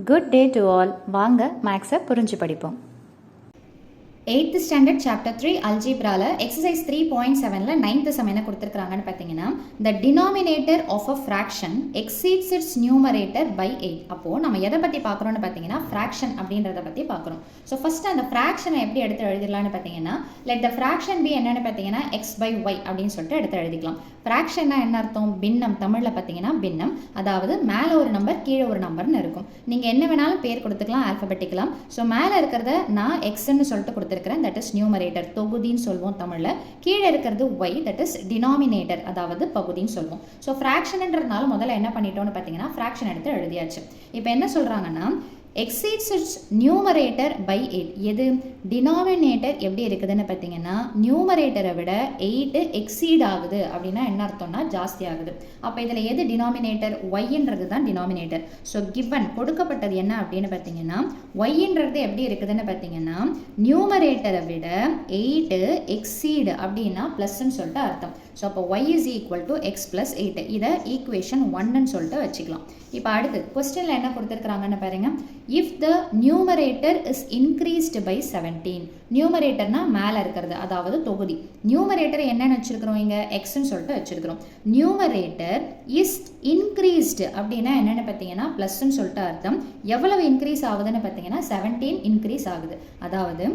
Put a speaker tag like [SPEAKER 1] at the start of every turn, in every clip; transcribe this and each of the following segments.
[SPEAKER 1] Good day to all. வாங்க மேக்ஸை புரிஞ்சு படிப்போம்.
[SPEAKER 2] 8th ஸ்டாண்டர்ட் சாப்டர் 3 அல்ஜிப்ரால எக்ஸசைஸ் 3.7ல 9th சம் என்ன கொடுத்துருக்காங்கன்னு பார்த்தீங்கன்னா, the denominator of a fraction exceeds its numerator by 8. அப்போ நம்ம எதை பற்றி பார்க்குறோன்னு பார்த்தீங்கன்னா ஃப்ராக்ஷன் அப்படின்றத பற்றி பார்க்குறோம். ஸோ ஃபர்ஸ்ட் அந்த ஃப்ராக்ஷனை எப்படி எடுத்து எழுதிடலான்னு பார்த்தீங்கன்னா, let the fraction be என்னன்னு பார்த்தீங்கன்னா x by y அப்படின்னு சொல்லிட்டு எடுத்து எழுதிக்கலாம். ஃப்ராக்ஷன்னா என்ன அர்த்தம்? பின்னம். தமிழில் பார்த்தீங்கன்னா பின்னம், அதாவது மேலே ஒரு நம்பர் கீழே ஒரு நம்பர்னு இருக்கும். நீங்கள் என்ன வேணாலும் பேர் கொடுத்துக்கலாம் ஆல்ஃபபெட்டிக்கலாம். ஸோ மேலே இருக்கிறத நான் எக்ஸ்ன்னு சொல்லிட்டு கொடுத்துருக்கேன், தட் இஸ் நியூமரேட்டர், தொகுதின்னு சொல்லுவோம் தமிழில். கீழே இருக்கிறது y, தட் இஸ் டினாமினேட்டர், அதாவது பகுதின்னு சொல்லுவோம். ஸோ ஃப்ராக்ஷன்ன்றதுனால முதல்ல என்ன பண்ணிட்டோம்னு பார்த்தீங்கன்னா ஃப்ராக்ஷன் எடுத்து எழுதியாச்சு. இப்போ என்ன சொல்கிறாங்கன்னா, exceeds its numerator by 8. எது? டினாமினேட்டர் எப்படி இருக்குதுன்னு பார்த்தீங்கன்னா, நியூமரேட்டரை விட 8 எக்ஸீட் ஆகுது அப்படின்னா என்ன அர்த்தம்னா ஜாஸ்தி ஆகுது. அப்போ இதில் எது டினாமினேட்டர்? ஒய்ன்றது தான் டினாமினேட்டர். ஸோ கிவன் கொடுக்கப்பட்டது என்ன அப்படின்னு பார்த்தீங்கன்னா, ஒய்ன்றது எப்படி இருக்குதுன்னு பார்த்தீங்கன்னா, நியூமரேட்டரை விட 8 எக்ஸீடு அப்படின்னா ப்ளஸ்ன்னு சொல்லிட்டு அர்த்தம். ஸோ அப்போ y is equal to x plus 8. இதை ஈக்குவேஷன் 1ன்னு சொல்லிட்டு வச்சுக்கலாம். இப்போ அடுத்து கொஸ்டினில் என்ன கொடுத்துருக்குறாங்கன்னு பாருங்க. If the numerator is increased by 17. நியூமரேட்டர்னா மேலே இருக்கிறது, அதாவது தொகுதி. நியூமரேட்டர் என்னன்னு வச்சிருக்கிறோம் இங்கே? எக்ஸ்ன்னு சொல்லிட்டு வச்சிருக்கிறோம். நியூமரேட்டர் இஸ் இன்க்ரீஸ்டு அப்படின்னா என்னென்னு பார்த்தீங்கன்னா ப்ளஸ்ன்னு சொல்லிட்டு அர்த்தம். எவ்வளவு இன்க்ரீஸ் ஆகுதுன்னு பார்த்தீங்கன்னா 17 இன்க்ரீஸ் ஆகுது. அதாவது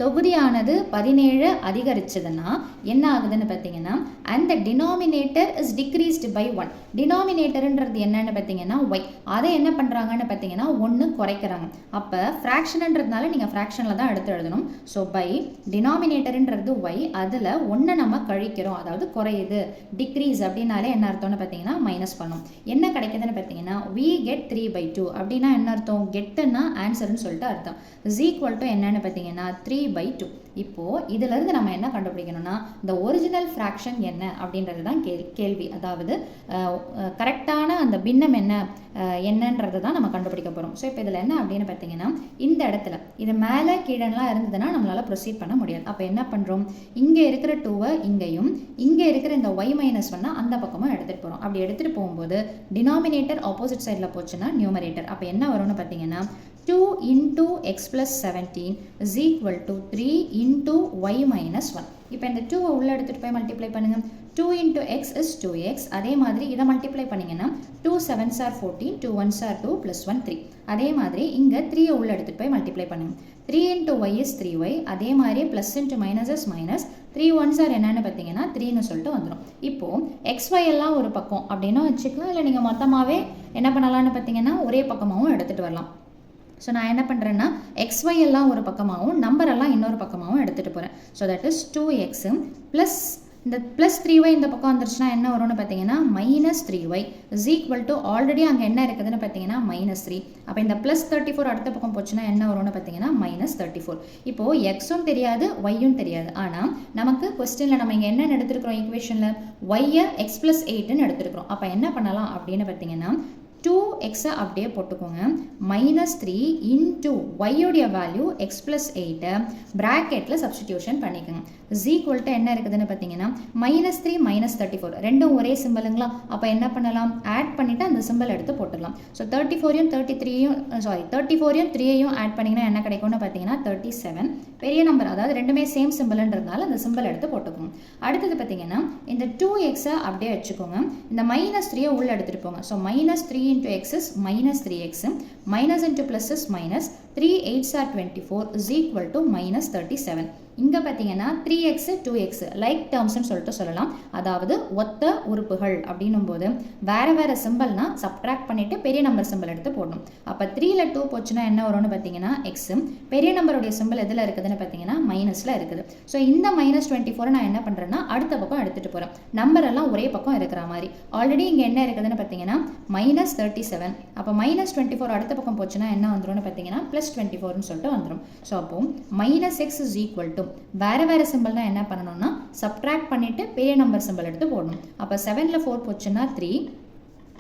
[SPEAKER 2] தொகுதியானது 17 அதிகரிச்சதுன்னா என்ன ஆகுதுன்னு பார்த்தீங்கன்னா, அந்த டினாமினேட்டர் இஸ் டிக்ரீஸ்டு பை 1. டினாமினேட்டர்ன்றது என்னன்னு பார்த்தீங்கன்னா y. அதை என்ன பண்ணுறாங்கன்னு பார்த்தீங்கன்னா 1 குறைக்கிறாங்க. அப்போ ஃப்ராக்ஷன்ன்றதுனால நீங்கள் ஃப்ராக்ஷனில் தான் எடுத்து எழுதணும். ஸோ பை டினாமினேட்டர்ன்றது y, அதில் 1 நம்ம கழிக்கிறோம், அதாவது குறையுது. டிக்ரீஸ் அப்படின்னாலே என்ன அர்த்தம்னு பார்த்தீங்கன்னா மைனஸ் பண்ணும். என்ன கிடைக்குதுன்னு பார்த்தீங்கன்னா we get 3/2. அப்படின்னா என்ன அர்த்தம்? கெட்டுன்னா ஆன்சர்னு சொல்லிட்டு அர்த்தம். இஸ் ஈக்குவல் டு என்னன்னு பார்த்தீங்கன்னா 3/2. இப்போது இதிலிருந்து நம்ம என்ன கண்டுபிடிக்கணும்னா, இந்த ஒரிஜினல் ஃப்ராக்ஷன் என்ன அப்படின்றது தான் கேள்வி. அதாவது கரெக்டான அந்த பின்னம் என்னன்றது தான் நம்ம கண்டுபிடிக்க போகிறோம். ஸோ இப்போ இதில் என்ன அப்படின்னு பார்த்தீங்கன்னா, இந்த இடத்துல இது மேலே கீழெல்லாம் இருந்ததுன்னா நம்மளால் ப்ரொசீட் பண்ண முடியாது. அப்போ என்ன பண்ணுறோம், இங்கே இருக்கிற 2வை இங்கேயும், இங்கே இருக்கிற இந்த y மைனஸ் 1 அந்த பக்கமும் எடுத்துகிட்டு போகிறோம். அப்படி எடுத்துகிட்டு போகும்போது டினாமினேட்டர் ஆப்போசிட் சைடில் போச்சுன்னா நியூமரேட்டர். அப்போ என்ன வரும்னு பார்த்தீங்கன்னா 2 into x plus 17 is equal to 3 into y minus 1. இப்போ இந்த 2வை உள்ள எடுத்துகிட்டு போய் மல்டிப்ளை பண்ணுங்கள். 2 into x is 2x. அதே மாதிரி இதை மல்டிப்ளை பண்ணிங்கன்னா 2 7s are 14, 2 1s are 2 plus 1 3. அதே மாதிரி இங்கே 3யை உள்ள எடுத்துகிட்டு போய் மல்டிப்ளை பண்ணுங்கள். 3 into y is 3y. அதே மாதிரி plus into minus is minus. 3 1s are என்னன்னு பார்த்தீங்கன்னா 3ன்னு சொல்லிட்டு வந்துடும். இப்போது xy எல்லாம் ஒரு பக்கம் அப்படின்னு வச்சுக்கலாம், இல்லை நீங்கள் மொத்தமாகவே என்ன பண்ணலான்னு பார்த்தீங்கன்னா ஒரே பக்கமாகவும் எடுத்துகிட்டு வரலாம். ஸோ நான் என்ன பண்ணுறேன்னா xy எல்லாம் ஒரு பக்கமாகவும் நம்பரெல்லாம் இன்னொரு பக்கமாகவும் எடுத்துகிட்டு போகிறேன். So that is 2x plus இந்த ப்ளஸ் 3y இந்த பக்கம் வந்துருச்சுன்னா என்ன வரும்னு பார்த்தீங்கன்னா minus 3y is equal to already அங்கே என்ன இருக்குதுன்னு பார்த்தீங்கன்னா மைனஸ் 3. அப்போ இந்த ப்ளஸ் 34 அடுத்த பக்கம் போச்சுன்னா என்ன வரும்னு பார்த்தீங்கன்னா மைனஸ் 34. இப்போது எக்ஸும் தெரியாது ஒய்யும் தெரியாது. ஆனால் நமக்கு கொஸ்டினில் நம்ம இங்கே என்ன எடுத்துருக்கிறோம், ஈக்குவேஷனில் ஒய்யை எக்ஸ் ப்ளஸ் 8ன்னு எடுத்துருக்கிறோம். அப்போ என்ன பண்ணலாம் அப்படின்னு பார்த்தீங்கன்னா 2xஐ அப்படியே போட்டுக்கோங்க. மைனஸ் 3 இன்டூ ஒய்யோடைய வேல்யூ எக்ஸ் ப்ளஸ் 8 ப்ராக்கெட்டில் சப்ஸ்டிடியூஷன் பண்ணிக்கோங்க. இஸ் ஈக்குவல் டு என்ன இருக்குதுன்னு பார்த்தீங்கன்னா மைனஸ் 3 மைனஸ் 34 ரெண்டும் ஒரே சிம்பிளுங்களா? அப்போ என்ன பண்ணலாம், ஆட் பண்ணிவிட்டு அந்த சிம்பிள் எடுத்து போட்டுடலாம். ஸோ 34யும் 34யும் 3யையும் ஆட் பண்ணிங்கன்னா என்ன கிடைக்கும்னு பார்த்தீங்கன்னா 37. பெரிய நம்பர், அதாவது ரெண்டுமே சேம் சிம்பிள்ன்றதுனால அந்த சிம்பிள் எடுத்து போட்டுக்கோங்க. அடுத்தது பார்த்தீங்கன்னா இந்த 2xஐ அப்படியே வச்சுக்கோங்க. இந்த மைனஸ் 3யை உள்ள எடுத்துகிட்டு போங்க. So minus 3 into x is minus 3x. Minus into plus is minus. 3 8s are 24 is equal to minus 37. இங்கே பார்த்தீங்கன்னா 3x 2x லைக் டேர்ம்ஸ்னு சொல்லிட்டு சொல்லலாம். அதாவது ஒத்த உறுப்புகள் அப்படின்னும் போது வேறு வேறு சிம்பிள்னா சப்ட்ராக்ட் பண்ணிவிட்டு பெரிய நம்பர் சிம்பிள் எடுத்து போடணும். அப்போ 3ல் 2 போச்சுன்னா என்ன வரும்னு பார்த்தீங்கன்னா எக்ஸு. பெரிய நம்பருடைய சிம்பிள் எதில் இருக்குதுன்னு பார்த்தீங்கன்னா மைனஸில் இருக்குது. ஸோ இந்த மைனஸ் 24 நான் என்ன பண்ணுறேன்னா அடுத்த பக்கம் எடுத்துகிட்டு போகிறேன். நம்பர் எல்லாம் ஒரே பக்கம் இருக்கிற மாதிரி. ஆல்ரெடி இங்கே என்ன இருக்குதுன்னு பார்த்தீங்கன்னா மைனஸ் 37. அப்போ மைனஸ் 24 அடுத்த பக்கம் போச்சுன்னா என்ன வந்துடும்னு பார்த்தீங்கன்னா ப்ளஸ் 24ன்னு சொல்லிட்டு வந்துடும். ஸோ அப்போ minus X is equal to வேறு வேறு சிம்பிள்னா என்ன பண்ணணும்னா சப்ட்ராக்ட் பண்ணிவிட்டு பெரிய நம்பர் சிம்பிள் எடுத்து போடணும். அப்போ 7ல் 4 போச்சுன்னா 3,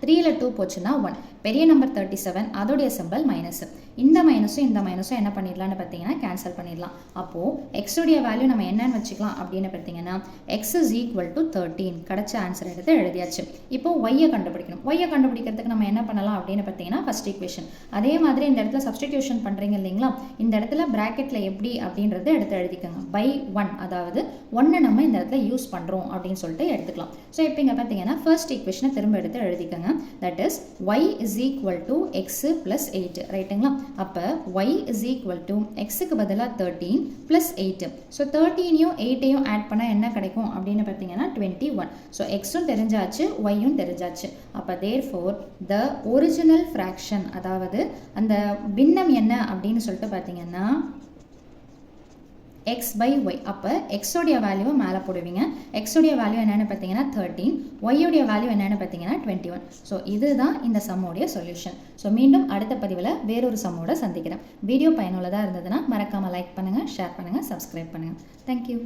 [SPEAKER 2] 3ல் 2 போச்சுன்னா 1. பெரிய நம்பர் 37 அதோடைய சிம்பல் மைனஸ். இந்த மைனஸும் என்ன பண்ணிடலாம்னு பார்த்தீங்கன்னா கேன்சல் பண்ணிடலாம். அப்போது எக்ஸோடைய வேல்யூ நம்ம என்னன்னு வச்சுக்கலாம் அப்படின்னு பார்த்தீங்கன்னா எக்ஸ் இஸ் ஈக்குவல் டு 13. கிடச்ச ஆன்சர் எடுத்து எழுதியாச்சு. இப்போ ஒய்யை கண்டுபிடிக்கணும். ஒய்யை கண்டுபிடிக்கிறதுக்கு நம்ம என்ன பண்ணலாம் அப்படின்னு பார்த்தீங்கன்னா ஃபர்ஸ்ட் ஈக்குவேஷன். அதே மாதிரி இந்த இடத்துல சப்ஸ்டிடியூஷன் பண்ணுறீங்க இல்லைங்களா, இந்த இடத்துல ப்ராக்கெட்டில் எப்படி அப்படின்றத எடுத்து எழுதிக்கோங்க. பை 1, அதாவது 1 நம்ம இந்த இடத்துல யூஸ் பண்ணுறோம் அப்படின்னு சொல்லிட்டு எடுத்துக்கலாம். ஸோ இப்போ இங்கே பார்த்தீங்கன்னா ஃபர்ஸ்ட் ஈக்குவேஷனை திரும்ப எடுத்து எழுதிக்கோங்க. That is y is equal to X plus 8, ரைட்டுங்களா? அப்போ y இஸ் ஈக்குவல் டு எக்ஸுக்கு பதிலாக 13 ப்ளஸ் 8. ஸோ 13யும் 8யும் ஆட் பண்ணால் என்ன கிடைக்கும் அப்படின்னு பார்த்தீங்கன்னா 21. ஸோ எக்ஸும் தெரிஞ்சாச்சு, ஒய்யும் தெரிஞ்சாச்சு. அப்போ தேர்ஃபோர் த ஒரிஜினல் ஃப்ராக்ஷன், அதாவது அந்த பின்னம் என்ன அப்படின்னு சொல்லிட்டு பார்த்தீங்கன்னா x by y. அப்போ எக்ஸோடைய வேல்யூவை மேலே போடுவீங்க. எக்ஸோடைய வேல்யூ என்னென்னு பார்த்தீங்கன்னா 13, ஒய்யோடைய வேல்யூ என்னென்னு பார்த்தீங்கன்னா 21. ஸோ இதுதான் இந்த சம்மோடைய சொல்யூஷன். ஸோ மீண்டும் அடுத்த பதிவில் வேறொரு சம்மோட சந்திக்கிறேன். வீடியோ பயனுள்ளதாக இருந்ததுன்னா மறக்காமல் லைக் பண்ணுங்கள், ஷேர் பண்ணுங்கள், சப்ஸ்கிரைப் பண்ணுங்கள். தேங்க்யூ.